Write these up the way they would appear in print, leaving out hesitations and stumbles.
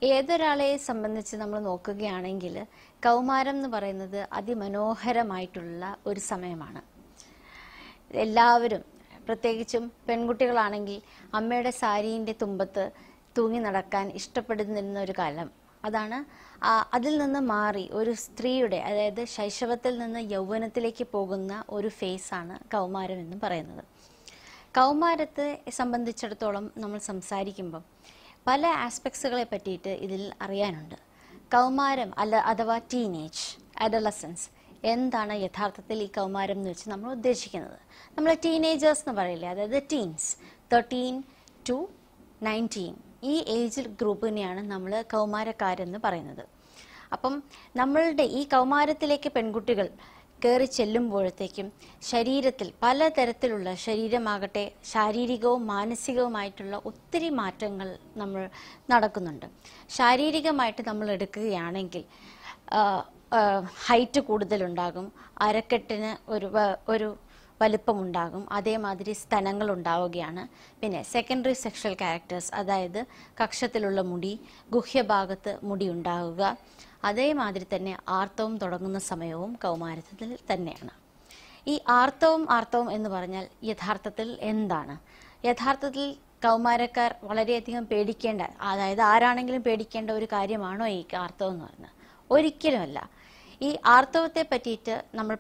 ഏതൊരാളെ സംബന്ധിച്ച് നമ്മൾ നോക്കുകയാണെങ്കിൽ കൗമാരം എന്ന് പറയുന്നത് അതിമനോഹരമായിട്ടുള്ള ഒരു സമയമാണ്. എല്ലാവരും, പ്രത്യേകിച്ചും പെൺകുട്ടികളാണെങ്കിൽ അമ്മയുടെ സാരീൻ്റെ തുമ്പത്ത് തൂങ്ങി നടക്കാൻ ഇഷ്ടപ്പെടുന്ന ഒരു കാലം. അതാണ് അതിൽ നിന്ന് മാറി ഒരു സ്ത്രീയുടെ, അതായത് ശൈശവത്തിൽ നിന്ന് യൗവനത്തിലേക്ക് പോകുന്ന ഒരു ഫേസാണ് കൗമാരം എന്ന് പറയുന്നത്. കൗമാരത്തെ സംബന്ധിച്ചിടത്തോളം നമ്മൾ സംസാരിക്കുമ്പം പല ആസ്പെക്ട്സുകളെ പറ്റിയിട്ട് ഇതിൽ അറിയാനുണ്ട്. കൗമാരം അഥവാ ടീനേജ്, അഡോളസൻസ്, എന്താണ് യഥാർത്ഥത്തിൽ ഈ കൗമാരം എന്ന് വെച്ച് നമ്മൾ ഉദ്ദേശിക്കുന്നത്? നമ്മൾ ടീനേജേഴ്സ് എന്ന് പറയില്ലേ, അതായത് ടീൻസ്, 13 to 19, ഈ ഏജ് ഗ്രൂപ്പിനെയാണ് നമ്മൾ കൗമാരക്കാരെന്ന് പറയുന്നത്. അപ്പം നമ്മളുടെ ഈ കൗമാരത്തിലേക്ക് പെൺകുട്ടികൾ കയറി ചെല്ലുമ്പോഴത്തേക്കും ശരീരത്തിൽ പലതരത്തിലുള്ള, ശരീരമാകട്ടെ ശാരീരികവും മാനസികവുമായിട്ടുള്ള ഒത്തിരി മാറ്റങ്ങൾ നമ്മൾ നടക്കുന്നുണ്ട്. ശാരീരികമായിട്ട് നമ്മൾ എടുക്കുകയാണെങ്കിൽ ഹൈറ്റ് കൂടുതലുണ്ടാകും, അരക്കെട്ടിന് ഒരു വലുപ്പമുണ്ടാകും, അതേമാതിരി സ്തനങ്ങൾ ഉണ്ടാവുകയാണ്. പിന്നെ സെക്കൻഡറി സെക്ഷൽ ക്യാരക്ടേഴ്സ്, അതായത് കക്ഷത്തിലുള്ള മുടി, ഗുഹ്യഭാഗത്ത് മുടി ഉണ്ടാവുക, അതേമാതിരി തന്നെ ആർത്തവം തുടങ്ങുന്ന സമയവും കൗമാരത്തിൽ തന്നെയാണ്. ഈ ആർത്തവം എന്ന് പറഞ്ഞാൽ യഥാർത്ഥത്തിൽ എന്താണ്? യഥാർത്ഥത്തിൽ കൗമാരക്കാർ വളരെയധികം പേടിക്കേണ്ട, അതായത് ആരാണെങ്കിലും പേടിക്കേണ്ട ഒരു കാര്യമാണോ ഈ ആർത്തവം എന്ന് പറയുന്നത്? ഒരിക്കലുമല്ല. ഈ ആർത്തവത്തെ പറ്റിയിട്ട് നമ്മൾ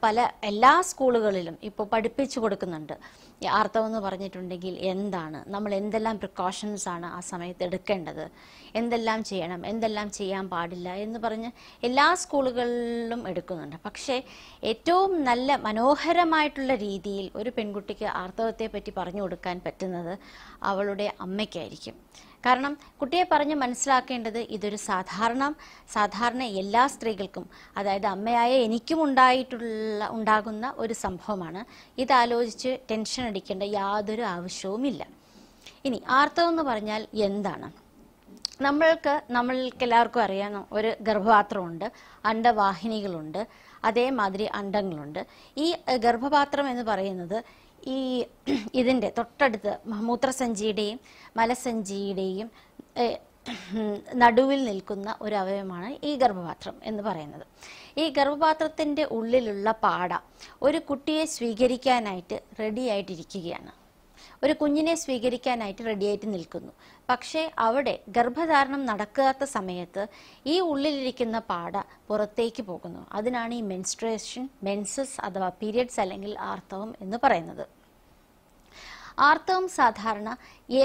എല്ലാ സ്കൂളുകളിലും ഇപ്പോൾ പഠിപ്പിച്ചു കൊടുക്കുന്നുണ്ട്. ഈ ആർത്തവം എന്ന് പറഞ്ഞിട്ടുണ്ടെങ്കിൽ എന്താണ്, നമ്മൾ എന്തെല്ലാം പ്രിക്കോഷൻസ് ആണ് ആ സമയത്ത് എടുക്കേണ്ടത്, എന്തെല്ലാം ചെയ്യണം, എന്തെല്ലാം ചെയ്യാൻ പാടില്ല എന്ന് പറഞ്ഞ് എല്ലാ സ്കൂളുകളിലും എടുക്കുന്നുണ്ട്. പക്ഷേ ഏറ്റവും നല്ല മനോഹരമായിട്ടുള്ള രീതിയിൽ ഒരു പെൺകുട്ടിക്ക് ആർത്തവത്തെ പറ്റി പറഞ്ഞു കൊടുക്കാൻ പറ്റുന്നത് അവളുടെ അമ്മയ്ക്കായിരിക്കും. കാരണം കുട്ടിയെ പറഞ്ഞ് മനസ്സിലാക്കേണ്ടത് ഇതൊരു സാധാരണ എല്ലാ സ്ത്രീകൾക്കും, അതായത് അമ്മയായ എനിക്കും ഉണ്ടാകുന്ന ഒരു സംഭവമാണ്. ഇതാലോചിച്ച് ടെൻഷൻ അടിക്കേണ്ട യാതൊരു ആവശ്യവുമില്ല. ഇനി ആർത്തവം എന്ന് പറഞ്ഞാൽ എന്താണ്? നമ്മൾക്ക് എല്ലാവർക്കും അറിയാം, ഒരു ഗർഭപാത്രമുണ്ട്, അണ്ഡവാഹിനികളുണ്ട്, അതേമാതിരി അണ്ഡങ്ങളുണ്ട്. ഈ ഗർഭപാത്രം എന്ന് പറയുന്നത് ഇതിൻ്റെ തൊട്ടടുത്ത് മൂത്രസഞ്ചിയുടെയും മലസഞ്ചിയുടെയും നടുവിൽ നിൽക്കുന്ന ഒരു അവയവമാണ് ഈ ഗർഭപാത്രം എന്ന് പറയുന്നത്. ഈ ഗർഭപാത്രത്തിൻ്റെ ഉള്ളിലുള്ള പാട ഒരു കുട്ടിയെ സ്വീകരിക്കാനായിട്ട് റെഡിയായിട്ടിരിക്കുകയാണ്, ഒരു കുഞ്ഞിനെ സ്വീകരിക്കാനായിട്ട് റെഡിയായിട്ട് നിൽക്കുന്നു. പക്ഷേ അവിടെ ഗർഭധാരണം നടക്കാത്ത സമയത്ത് ഈ ഉള്ളിലിരിക്കുന്ന പാട പുറത്തേക്ക് പോകുന്നു. അതിനാണ് ഈ മെൻസസ് അഥവാ പീരിയഡ്സ് അല്ലെങ്കിൽ ആർത്തവം എന്ന് പറയുന്നത്. ആർത്തവം സാധാരണ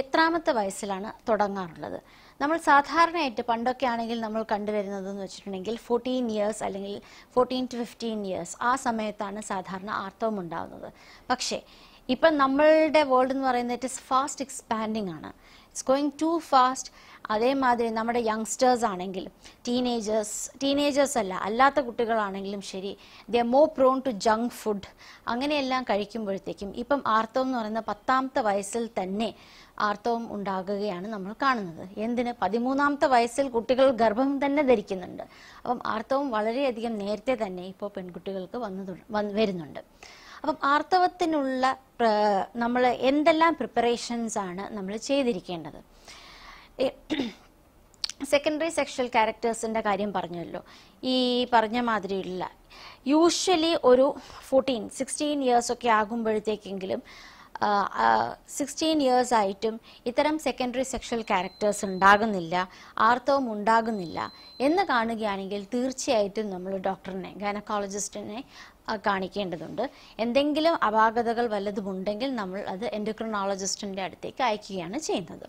എത്രാമത്തെ വയസ്സിലാണ് തുടങ്ങാറുള്ളത്? നമ്മൾ സാധാരണയായിട്ട് പണ്ടൊക്കെ ആണെങ്കിൽ നമ്മൾ കണ്ടുവരുന്നതെന്ന് വെച്ചിട്ടുണ്ടെങ്കിൽ 14 ഇയേഴ്സ് അല്ലെങ്കിൽ 14 to 15 ഇയേഴ്സ്, ആ സമയത്താണ് സാധാരണ ആർത്തവം ഉണ്ടാകുന്നത്. പക്ഷേ ഇപ്പം നമ്മളുടെ വേൾഡ് എന്ന് പറയുന്നത് ഇറ്റ് ഇസ് ഫാസ്റ്റ് എക്സ്പാൻഡിങ് ആണ്, ഇറ്റ്സ് ഗോയിങ് ടു ഫാസ്റ്റ്. അതേമാതിരി നമ്മുടെ യങ്സ്റ്റേഴ്സ് ആണെങ്കിലും ടീനേജേഴ്സ് അല്ലാത്ത കുട്ടികളാണെങ്കിലും ശരി, they are more prone to junk food. അങ്ങനെയെല്ലാം കഴിക്കുമ്പോഴത്തേക്കും ഇപ്പം ആർത്തവം എന്ന് പറയുന്ന 10ാമത്തെ വയസ്സിൽ തന്നെ ആർത്തവം ഉണ്ടാകുകയാണ് നമ്മൾ കാണുന്നത്. എന്തിന്? 13ാമത്തെ വയസ്സിൽ കുട്ടികൾ ഗർഭം തന്നെ ധരിക്കുന്നുണ്ട്. അപ്പം ആർത്തവം വളരെയധികം നേരത്തെ തന്നെ ഇപ്പോൾ പെൺകുട്ടികൾക്ക് വരുന്നുണ്ട്. അപ്പം ആർത്തവത്തിനുള്ള നമ്മൾ എന്തെല്ലാം പ്രിപ്പറേഷൻസ് ആണ് നമ്മൾ ചെയ്തിരിക്കേണ്ടത്? സെക്കൻഡറി സെക്ഷൽ ക്യാരക്ടേഴ്സിൻ്റെ കാര്യം പറഞ്ഞല്ലോ. ഈ പറഞ്ഞ മാതിരിയുള്ള യൂഷ്വലി ഒരു 16 ഇയേഴ്സൊക്കെ ആകുമ്പോഴത്തേക്കെങ്കിലും 16 ഇയേഴ്സ് ആയിട്ടും ഇത്തരം സെക്കൻഡറി സെക്ഷൽ ക്യാരക്ടേഴ്സ് ഉണ്ടാകുന്നില്ല, ആർത്തവം ഉണ്ടാകുന്നില്ല എന്ന് കാണുകയാണെങ്കിൽ തീർച്ചയായിട്ടും നമ്മൾ ഡോക്ടറിനെ, ഗൈനക്കോളജിസ്റ്റിനെ കാണിക്കേണ്ടതുണ്ട്. എന്തെങ്കിലും അപാകതകൾ വല്ലതുമുണ്ടെങ്കിൽ നമ്മൾ അത് എൻഡോക്രിനോളജിസ്റ്റിൻ്റെ അടുത്തേക്ക് അയക്കുകയാണ് ചെയ്യുന്നത്.